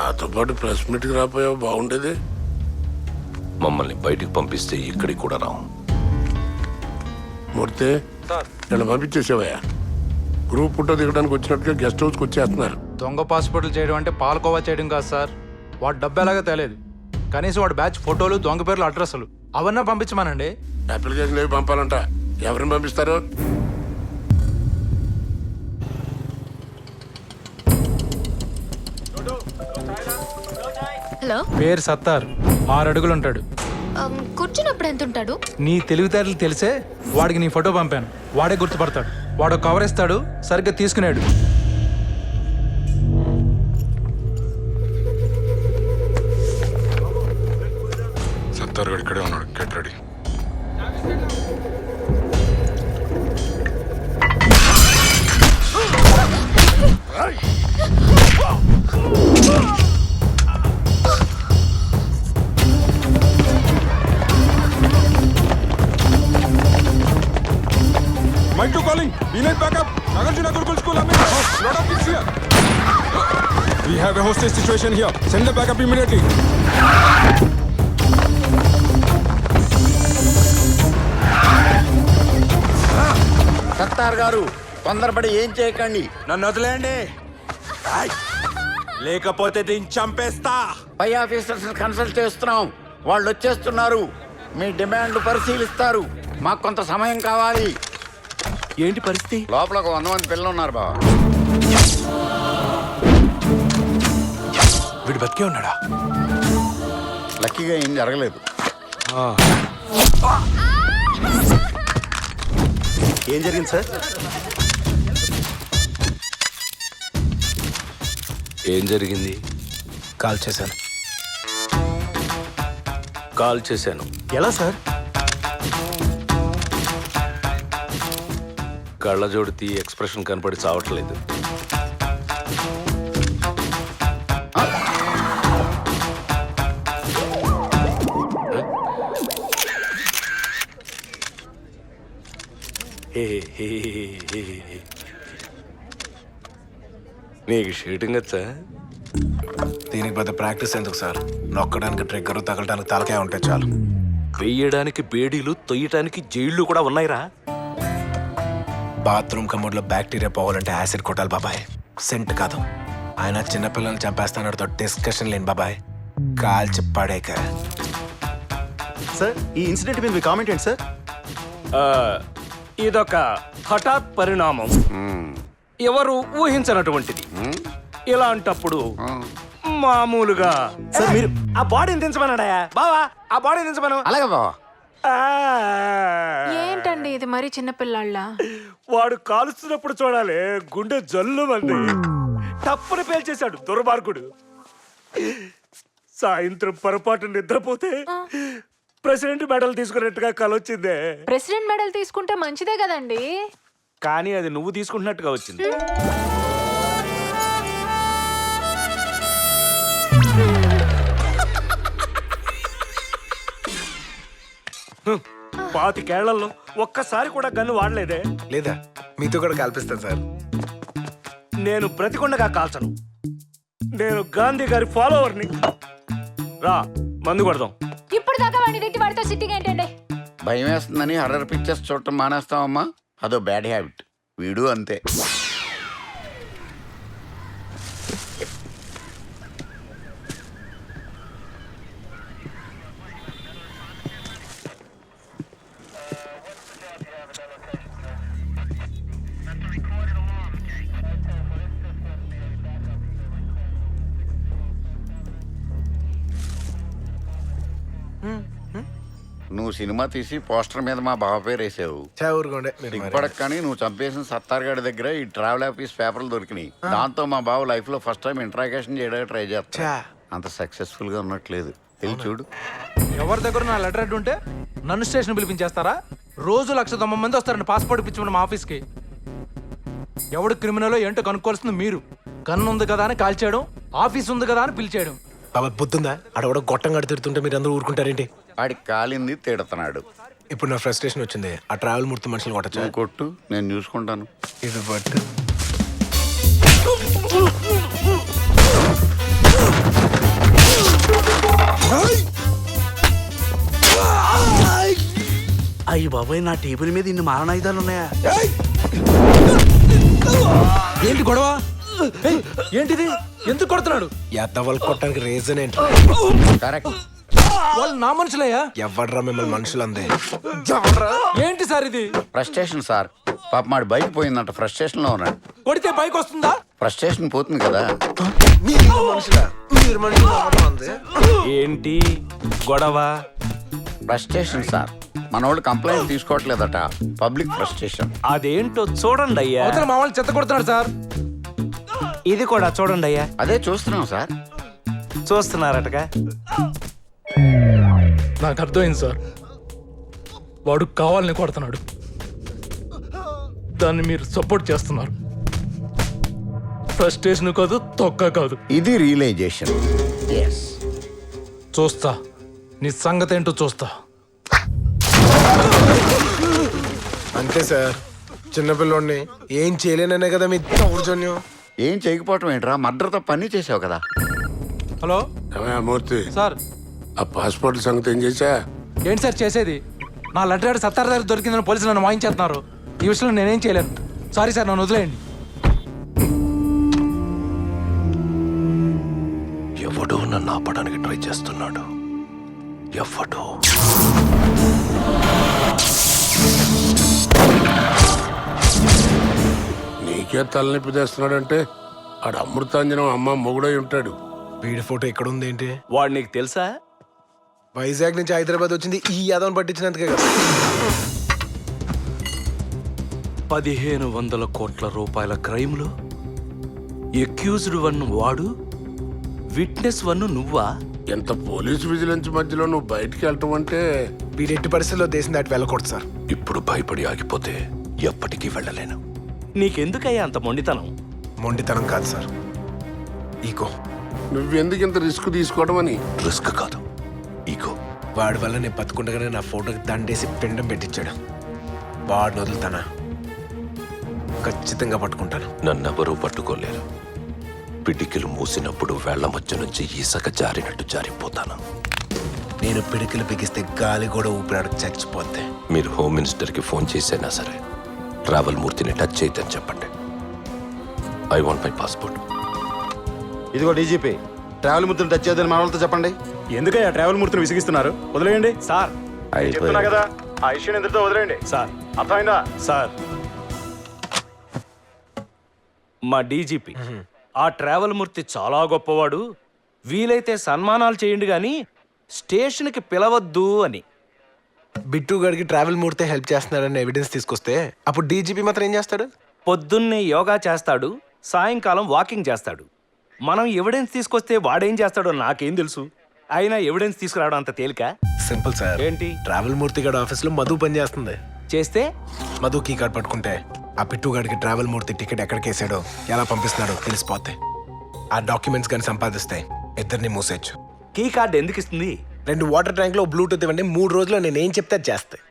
నాతో పాటు ప్రెస్ మీట్కి రాపోయావు బాగుండేది. మమ్మల్ని బయటికి పంపిస్తే ఇక్కడికి కూడా రాం. మూర్తి ఇలా పంపించేసావయ్యా. గ్రూప్ ఫోటో దిగడానికి వచ్చినట్టుగా గెస్ట్ హౌస్కి వచ్చేస్తున్నారు. దొంగ పాస్పోర్ట్లు చేయడం అంటే పాలకోవా చేయడం కాదు సార్. వాడు డబ్బు ఎలాగో తెలియదు, కనీసం వాడు బ్యాచ్ ఫోటోలు, దొంగ పేర్లు, అడ్రస్లు అవన్నీ పంపించమానండి. అప్లికేషన్ ఏవి పంపాలంట? ఎవరిని పంపిస్తారు? హలో, పేరు సత్తార్, 6 అడుగులు ఉంటాడు. కూర్చున్నప్పుడు ఎంత ఉంటాడు? నీ తెలివితేటలు తెలిసే వాడికి నీ ఫోటో పంపాను. వాడే గుర్తుపడతాడు. వాడు కవర్ ఇస్తాడు, సరిగ్గా తీసుకున్నాడు. సత్తార్ గడు ఇక్కడే ఉన్నాడు. Get ready. Mike 2 calling. We need backup. Nagarjuna Gurukul School. Lot of kids here. We have a hostage situation here. Send the backup immediately. Sattar గారు, తొందరపడి ఏం చేయకండి. నన్ను వదిలేయండి, లేకపోతే దీన్ని చంపేస్తా. పై ఆఫీసర్స్ కన్సల్ట్ చేస్తున్నాం. వాళ్ళు వచ్చేస్తున్నారు. మీ డిమాండ్ పరిశీలిస్తారు. మాకు కొంత సమయం కావాలి. ఏంటి పరిస్థితి? లోపల ఒక 100 మంది పిల్లలు ఉన్నారు బావ. వీడు బతికే ఉన్నాడా? లక్కీగా ఏం జరగలేదు. ఏం జరిగింది సార్? ఏం జరిగింది? కాల్ చేశాను. కాల్ చేశాను. ఎలా సార్? కళ్ళజోడు తీ, ఎక్స్ప్రెషన్ కనపడి చావట్లేదు. నీకు షూటింగ్ వచ్చా? దీనికి పెద్ద ప్రాక్టీస్ ఎందుకు సార్? నొక్కడానికి ట్రిగ్గర్, తగలడానికి తలకాయ ఉంటే చాలు. వెయ్యడానికి బేడీలు, తొయ్యటానికి జైళ్లు కూడా ఉన్నాయిరా. బాత్రూమ్ కమోడ్లో బ్యాక్టీరియా పోవాలంటే యాసిడ్ కొట్టాలి బాబాయ్, సెంట్ కాదు. ఆయన చిన్నపిల్లల్ని చంపేస్తానతో డిస్కషన్ లేని బాబాయ్, కాల్చి పడేక. సార్, ఈ ఇన్సిడెంట్ మీద మీ కామెంట్ ఏంటి సార్? ఇదొక హఠాత్ పరిణామం, ఎవరు ఊహించనటువంటిది. ఇలాంటప్పుడు మామూలుగా సార్ మీరు ఆ బాడీని దించమన్నాడా బావా? ఆ బాడీని దించమను. అలాగే బావ. ఏంటండి ఇది మరీ చిన్నపిల్లాళ్ళ? వాడు కాలుస్తున్నప్పుడు చూడాలి, గుండె జల్లు మంది తప్పుని పేల్చేశాడు దుర్మార్గుడు. సాయంత్రం పొరపాటు నిద్రపోతే ప్రెసిడెంట్ మెడల్ తీసుకున్నట్టుగా కలొచ్చిందే. ప్రెసిడెంట్ మెడల్ తీసుకుంటే మంచిదే కదండి. కానీ అది నువ్వు తీసుకుంటున్నట్టుగా వచ్చింది. పాతికేళ్లలో ఒక్కసారి కూడా గన్ను వాడలేదే. లేదా మీతో కూడా కల్పిస్తాను సార్. నేను బ్రతికొండగా కాల్చను. నేను గాంధీ గారి ఫాలోవర్ని. రా, మందు కొడదాం. ఇప్పుడు దాకా వాడిని తిట్టి వాడితో సిట్టింగ్ ఏంటండి? భయం వేస్తుందని హర్రర్ పిక్చర్స్ చూడటం మానేస్తావమ్మా. అదో బ్యాడ్ హ్యాబిట్. వీడు అంతే. నువ్వు సినిమా తీసి పోస్టర్ మీద మా బావ పేరు వేసావు. ఇప్పటికి కానీ నువ్వు చంపేసిన సత్తార్ గారి దగ్గర ఈ ట్రావెల్ ఆఫీస్ పేపర్లు దొరికినాయి. దాంతో మా బావ లైఫ్ లో ఫస్ట్ టైం ఇంట్రాగేషన్ చేయడానికి ట్రై చేస్తా. అంత సక్సెస్ఫుల్ గా ఉన్నట్లేదు. వెళ్ళి చూడు. ఎవరి దగ్గర నా లెటర్ హెడ్ ఉంటే నన్ను స్టేషన్ పిలిపించేస్తారా? రోజు 190 మంది వస్తారండి పాస్పోర్ట్ ఇప్పించమని మా ఆఫీస్కి. ఎవడు క్రిమినల్ ఏంటో కనుక్కోవాల్సింది మీరు. గన్ను ఉంది కదా అని కాల్చేయడం, ఆఫీస్ ఉంది కదా అని పిలిచేయడం. బాబా బుద్ధిందా? అడవడ గొట్టంగా తిడుతుంటే మీరు అందరూ ఊరుకుంటారేంటి? వాడికి కాలింది తిడుతున్నాడు. ఇప్పుడు నా ఫ్రస్ట్రేషన్ వచ్చింది. ఆ ట్రావెల్ మూర్తి మనుషులు కొట్టచ్చు. కొట్టు, నేను చూసుకుంటాను. ఇది పట్టు. అయ్యి బాబాయ్, నా టేబుల్ మీద ఇన్ని మారణాయుధాలు ఉన్నాయా? ఏంటి గొడవ? ఏయ్, ఏంటిది? ఎందుకు కొడుతున్నాడు? ఎద్దవలు కొట్టడానికి రీజన్ ఏంటి? కరెక్ట్. వాళ్ళు నా మనుషులయ్యా. ఎవడ్రా మిమ్మల్ని మనుషులు అందే? ఏంటి సార్ ఇది? Frustration sir. పాప మాడి బైక్ పోయిందంట, ఫ్రస్ట్రేషన్ లో ఉన్నాడు. కొడితే బైక్ వస్తుందా? ఫ్రస్ట్రేషన్ పోతుంది కదా. మీరు మనుషులా? మీరు మనుషులు ఎవడ్రా అందే? ఏంటి గొడవ? Frustration sir. మనోళ్ళు కంప్లైంట్ తీసుకోవట్లేదట. Public frustration. అదేంటో చూడండి అయ్యా. అవతల మా వాళ్ళు చెత్త కొడుతున్నాడు సార్. ఇది కూడా చూడండి అయ్యా. అదే చూస్తున్నాం సార్. చూస్తున్నారటగా. నాకు అర్థమైంది సార్. వాడు కావాలని కొడుతున్నాడు, దాన్ని మీరు సపోర్ట్ చేస్తున్నారు. ఫ్రస్ట్రేషన్ కాదు, తొక్క కాదు. ఇది రియలైజేషన్. ఎస్. చూస్తా నీ సంగతి ఏంటో చూస్తా. అంతే సార్, చిన్నపిల్లోడిని ఏం చేయలేననే కదా మీ దౌర్జన్యం. ఏం చేయకపోవటం ఏంట్రా? మర్డర్తో పని చేసావు కదా. హలో ఏమయ్యా మూర్తి, సార్. ఆ పాస్పోర్ట్ సంగతి ఏం చేశా? ఏంటి సార్ చేసేది? నా లెటర్ సత్తార్ దగ్గర దొరికిందని పోలీసులు నన్ను వాయించేస్తున్నారు. ఈ విషయంలో నేనేం చేయలేను. సారీ సార్, నన్ను వదిలేయండి. ఎవడో నన్ను ఆపడానికి ట్రై చేస్తున్నాడు. ఎవడో. నీకే తలనొప్పి తెస్తున్నాడంటే ఆడు అమృతాంజనం అమ్మ మొగుడై ఉంటాడు. వీడి ఫోటో ఎక్కడ ఉంది ఏంటి? వాడు నీకు తెలుసా? వైజాగ్ నుంచి హైదరాబాద్ వచ్చింది ఈ యాదవ్ని పట్టించినందుకే కదా. 1500 కోట్ల రూపాయల క్రైమ్లో ఎక్యూజ్డ్ వన్ వాడు, విట్నెస్ వన్ నువ్వా? ఎంత పోలీస్ విజిలెన్స్ మధ్యలో నువ్వు బయటికి వెళ్ళటం అంటే వీడి ఎట్టి పరిస్థితుల్లో దేశం దాటి వెళ్ళకూడదు సార్. ఇప్పుడు భయపడి ఆగిపోతే ఎప్పటికీ వెళ్ళలేను. నీకెందుకయ్యా అంత మొండితనం? మొండితనం కాదు సార్, ఈగో. నువ్వెందుకు ఇంత రిస్క్ తీసుకోవడం అని. రిస్క్ కాదు, ఈగో. వాడి వల్ల నేను బతుకుండగానే నా ఫోటోకి దండేసి పిండం పెట్టించాడు. వాడిని వదులుతానా? ఖచ్చితంగా పట్టుకుంటాను. నన్నెవరూ పట్టుకోలేరు. పిడికిలు మూసినప్పుడు వేళ్ల మధ్య నుంచి ఇసక జారినట్టు జారిపోతాను. నేను పిడికిలు బిగిస్తే గాలి కూడా ఊపిరాడకు చచ్చిపోతే. మీరు హోమ్ మినిస్టర్కి ఫోన్ చేసైనా సరే ట్రావెల్ మూర్తిని టచ్ చేయొద్దని చెప్పండి. I want my passport. ఇదిగో డీజీపీ, ట్రావెల్ ముద్రను టచ్ చేయదని మా వాళ్ళతో చెప్పండి. ఎందుకయ్యా ట్రావెల్ మూర్తిని విసిగిస్తున్నారు? వదిలేయండి సార్. చెప్తున్నా కదా, ఆ ఇష్యూని ఇంతటితో వదిలేయండి సార్. అర్థమైందా సార్? మా డీజీపీ ఆ ట్రావెల్ మూర్తి చాలా గొప్పవాడు, వీలైతే సన్మానాలు చేయండి గాని స్టేషన్కి పిలవద్దు అని. బిట్టు గడికి ట్రావెల్ మూర్తే హెల్ప్ చేస్తున్నాడని ఎవిడెన్స్ తీసుకొస్తే అప్పుడు డీజీపీ మాత్రం ఏం చేస్తాడు? పొద్దున్నే యోగా చేస్తాడు, సాయంకాలం వాకింగ్ చేస్తాడు. మనం ఎవిడెన్స్ తీసుకొస్తే వాడేం చేస్తాడో నాకేం తెలుసు. అయినా ఎవిడెన్స్ తీసుకురావడం అంత తేలిక? Simple sir. ఏంటి? ట్రావెల్ మూర్తి గడి ఆఫీస్లో మధు పని చేస్తుంది. చేస్తే మధు కీ కార్డ్ పట్టుకుంటే ఆ పిట్టు గడికి ట్రావెల్ మూర్తి టికెట్ ఎక్కడికి వేసాడో, ఎలా పంపిస్తున్నాడో తెలిసిపోతాయి. ఆ డాక్యుమెంట్స్ కానీ సంపాదిస్తే ఇద్దరిని మూసేయచ్చు. కీ కార్డ్ ఎందుకు ఇస్తుంది? 2 వాటర్ ట్యాంక్ లో బ్లూటూత్ ఇవ్వండి, 3 రోజుల్లో నేను ఏం చెప్తే అది చేస్తాయి.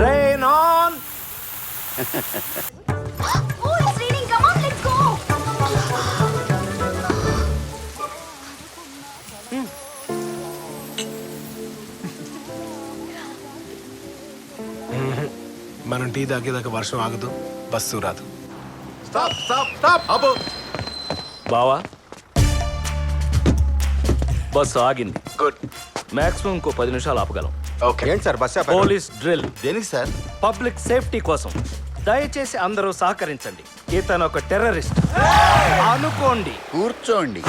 Rain on! Oh, it's raining. Come on, let's go. మనం టీ తాగేదాకా వర్షం ఆగదు, బస్సు రాదు. Stop stop stop. అబ్బో, బావా, బస్సు ఆగింది. గుడ్. మాక్సిమం ఇంకో 10 నిమిషాలు ఆపగలం. ఓకే. ఏంటి సార్ బస్ ఆపారు? పోలీస్ డ్రిల్, దేనికి సార్? పబ్లిక్ సేఫ్టీ కోసం. దయచేసి అందరూ సహకరించండి. ఇతను ఒక టెర్రరిస్ట్ అనుకోండి. కూర్చోండి.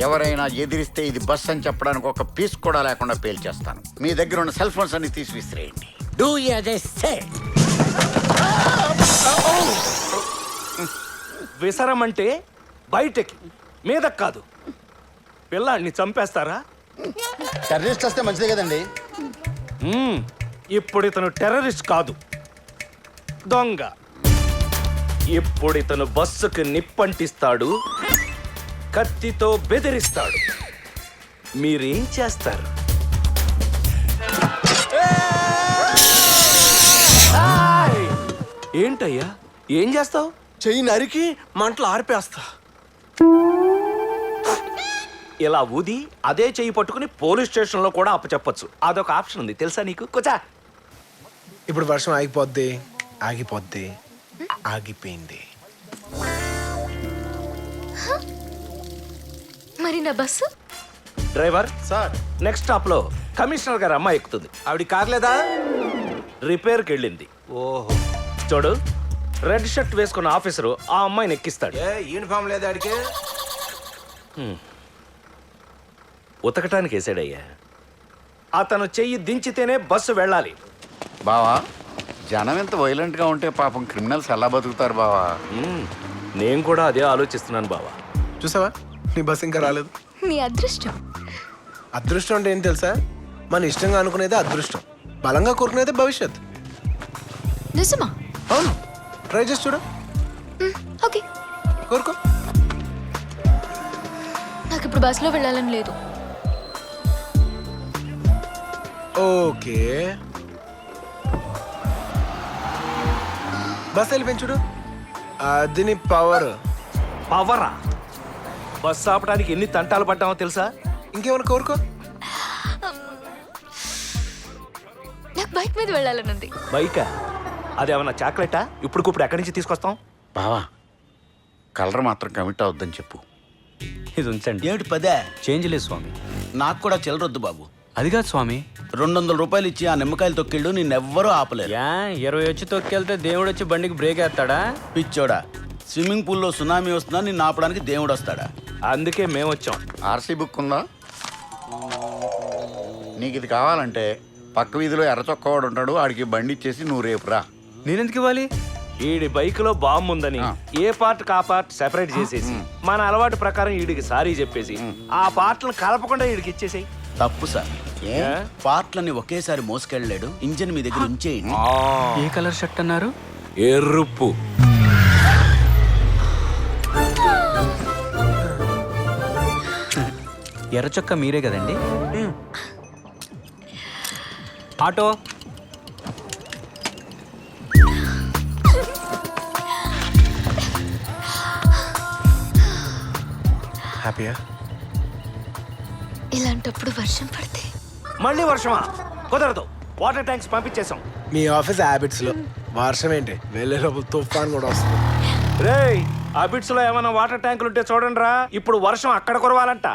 ఎవరైనా ఎదిరిస్తే ఇది బస్ అని చెప్పడానికి ఒక పీస్ కూడా లేకుండా పేల్చేస్తాను. మీ దగ్గర ఉన్న సెల్ ఫోన్స్ అన్ని తీసి విసిరేయండి. Do as I say. విసరమంటే బయటకి, మీద కాదు. పిల్లాడిని చంపేస్తారా? టెర్రరిస్ట్ వస్తే మంచిదే కదండి. ఇప్పుడు ఇతను టెర్రరిస్ట్ కాదు, దొంగ. ఇప్పుడు ఇతను బస్సుకు నిప్పంటిస్తాడు, కత్తితో బెదిరిస్తాడు. మీరేం చేస్తారు? ఏంటయ్యా ఏం చేస్తావు? చెయ్యి నరికి మంటలు ఆరిపేస్తా. ఇలా ఊది అదే చెయ్యి పట్టుకుని పోలీస్ స్టేషన్లో కూడా అప్పచెప్పొచ్చు. అదొక ఆప్షన్ ఉంది తెలుసా నీకు? కూర్చో. ఇప్పుడు వర్షం ఆగిపోద్ది, ఆగిపోద్ది, ఆగిపోయింది. మరి నా bus? Driver sir, next stop లో కమిషనర్ గారి అమ్మాయి ఎక్కుతుంది. ఆవిడ కార్ లేదా? రిపేర్కి వెళ్ళింది. ఓహో, చూడు, రెడ్ షర్ట్ వేసుకున్న ఆఫీసరు ఆ అమ్మాయిని ఎక్కిస్తాడు. ఏ యూనిఫామ్ లేదా ఆడికి? ఉతకటానికి వేసాడయ్యా. అతను చెయ్యి దించితేనే బస్సు వెళ్ళాలి. బావా జనం ఎంత వైలెంట్ గా ఉంటే పాపం క్రిమినల్స్ ఎలా బతుకుతారు బావా? నేను కూడా అదే ఆలోచిస్తున్నాను బావా. చూసావా, నీ బస్ ఇంకా రాలేదు. నీ అదృష్టం. అదృష్టం అంటే ఏం తెలుసా? మన ఇష్టంగా అనుకునేదే అదృష్టం, బలంగా కోరుకునేదే భవిష్యత్. నిజమా? అవును, ట్రై చేసి చూడు. ఓకే. కోరుకో. నాకు ఇప్పుడు బస్సులో వెళ్ళాలని లేదు. ఓకే, బస్ వెళ్ళిపోయి చూడు. అది నీ పవర్. పవరా? బస్సు ఆపడానికి ఎన్ని తంటాలు పడ్డామో తెలుసా? ఇంకేమైనా కోరుకో. నాకు బైక్ మీద వెళ్ళాలని ఉంది. బైకా? అదేమన్నా చాక్లెటా? ఇప్పుడు ఎక్కడి నుంచి తీసుకొస్తాం? బావా కలర్ మాత్రం కమిట్ అవద్దని చెప్పు. ఇది ఉంచండి. ఏమిటి పదే? చేంజ్ లేదు స్వామి. నాకు కూడా చిల్లరొద్దు బాబు. అది కాదు స్వామి. 200 రూపాయలు ఇచ్చి ఆ నిమ్మకాయలు తొక్కిళ్ళు నిన్నెవ్వరూ ఆపలేరు. 20 వచ్చి తొక్కెళ్తే దేవుడు వచ్చి బండికి బ్రేక్ వేస్తాడా? పిచ్చోడా, స్విమ్మింగ్ పూల్లో సునామీ వస్తున్నా నిన్ను ఆపడానికి దేవుడు వస్తాడా? అందుకే మేము వచ్చాం. ఆర్సీ బుక్ ఉందా? నీకు ఇది కావాలంటే పక్క వీధిలో ఎర్ర చొక్కవాడు ఉంటాడు, ఆడికి బండి ఇచ్చేసి నువ్వు రేపు రా. నేనెందుకు ఇవ్వాలి? ఈడి బైక్ లో బాంబు ఉందని ఏ పార్ట్ కా పార్ట్ సెపరేట్ చేసేసి మన అలవాటు ప్రకారం ఈడికి సారీ చెప్పేసి ఆ పార్ట్లను కలపకుండా ఈడికి ఇచ్చేసేయి. తప్పు సార్. ఏ? పార్ట్లని ఒకేసారి మోసుకెళ్ళలేడు, ఇంజిన్ మీ దగ్గర ఉంచేయండి. ఏ కలర్ షర్ట్ అన్నారు? ఎరుపు. ఎర్ర చొక్క మీరే కదండి? ఆటో. హ్యాపీయా? ఇలాంటప్పుడు వర్షం పడితే మళ్ళీ వర్షమా? కుదరదు. వాటర్ ట్యాంక్స్ పంపించేసాం. మీ ఆఫీస్ హ్యాబిట్స్ లో వర్షం ఏంటి, వెళ్ళే లోపల తుఫాన్ కూడా వస్తుంది. రేయ్, ఆ బిట్స్ లో ఏమైనా వాటర్ ట్యాంకులు ఉంటే చూడండి రా. ఇప్పుడు వర్షం అక్కడ కురవాలంట.